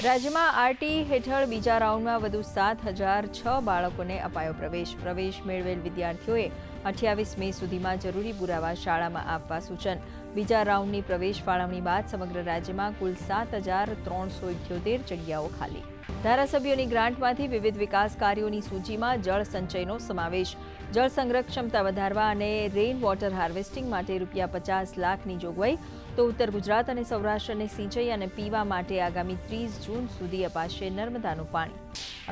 રાજ્યમાં આરટી હેઠળ બીજા રાઉન્ડમાં વધુ 7,006 બાળકોને અપાયો પ્રવેશ મેળવેલ વિદ્યાર્થીઓએ 28 મે સુધીમાં જરૂરી પુરાવા શાળામાં આપવા સૂચન. બીજા રાઉન્ડની પ્રવેશ ફાળવણી બાદ સમગ્ર રાજ્યમાં કુલ 7,378 જગ્યાઓ ખાલી. ધારાસભ્યોની ગ્રાન્ટમાંથી વિવિધ વિકાસ કાર્યોની સૂચિમાં જળ સંચયનો સમાવેશ. જળ સંગ્રહ ક્ષમતા વધારવા અને રેઇન વોટર હાર્વેસ્ટિંગ માટે ₹50 લાખની જોગવાઈ. તો ઉત્તર ગુજરાત અને સૌરાષ્ટ્રને સિંચાઈ અને પીવા માટે આગામી 30 જૂન સુધી અપાશે નર્મદાનું પાણી.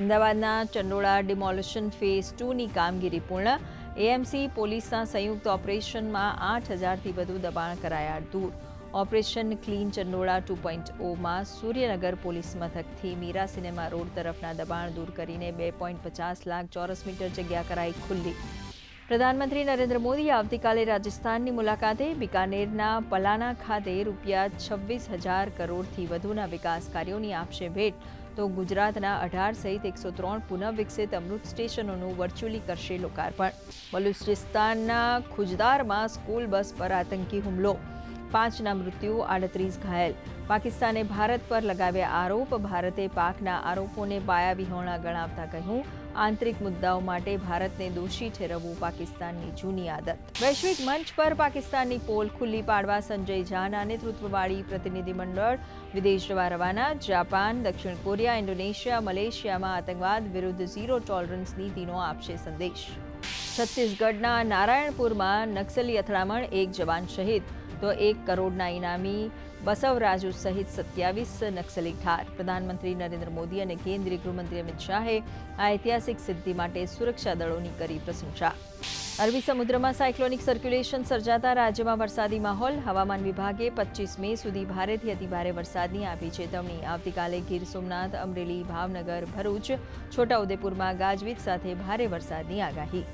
અમદાવાદના ચંડોળા ડિમોલિશન ફેઝ 2ની કામગીરી પૂર્ણ. એએમસી પોલીસના સંયુક્ત ઓપરેશનમાં 8,000થી વધુ દબાણ કરાયા દૂર. ઓપરેશન ક્લીન ચંડોળા 2.0માં સૂર્યનગર પોલીસ મથકથી મીરા સિનેમા રોડ તરફના દબાણ દૂર કરીને 2.50 લાખ ચોરસ મીટર જગ્યા કરાઈ ખુલ્લી. પ્રધાનમંત્રી નરેન્દ્ર મોદી આવતીકાલે રાજસ્થાનની મુલાકાતે. બિકાનેરના પલાના ખાતે ₹26,000 કરોડથી વધુના વિકાસ કાર્યોની આપશે ભેટ. તો ગુજરાતના 18 સહિત 103 પુનઃવિકસિત અમૃત સ્ટેશનોનું વર્ચ્યુઅલી કરશે લોકાર્પણ. બલુચિસ્તાનના ખુજદારમાં સ્કૂલ બસ પર આતંકી હુમલો. 5ના મૃત્યુ, 38 ઘાયલ. પાકિસ્તાને ભારત પર લગાવ્યા આરોપ. ભારતે પાકના આરોપોને પાયાવિહોણા ગણાવતા કહ્યું, આંતરિક મુદ્દાઓ માટે ભારતને દોષી ઠેરવવું પાકિસ્તાનની જૂની આદત. વૈશ્વિક મંચ પર પાકિસ્તાનની પોલ ખુલ્લી પાડવા સંજય ઝાના નેતૃત્વવાળી પ્રતિનિધિમંડળ વિદેશ જવા રવાના. જાપાન, દક્ષિણ કોરિયા, ઇન્ડોનેશિયા, મલેશિયામાં આતંકવાદ વિરુદ્ધ ઝીરો ટોલરન્સ નીતિનો આપશે સંદેશ. છત્તીસગઢના નારાયણપુરમાં નક્સલી અથડામણ, 1 જવાન શહીદ. તો 1 કરોડના ઇનામી બસવરાજુ સહિત 27 નક્સલી ઠાર. પ્રધાનમંત્રી નરેન્દ્ર મોદી અને કેન્દ્રીય ગૃહમંત્રી અમિત શાહે આ ઐતિહાસિક સિદ્ધિ માટે સુરક્ષા દળોની કરી પ્રશંસા. અરબી સમુદ્રમાં સાયક્લોનિક સર્ક્યુલેશન સર્જાતા રાજ્યમાં વરસાદી માહોલ. હવામાન વિભાગે 25 મે સુધી ભારેથી અતિભારે વરસાદની આપી ચેતવણી. આવતીકાલે ગીર સોમનાથ, અમરેલી, ભાવનગર, ભરૂચ, છોટાઉદેપુરમાં ગાજવીજ સાથે ભારે વરસાદની આગાહી.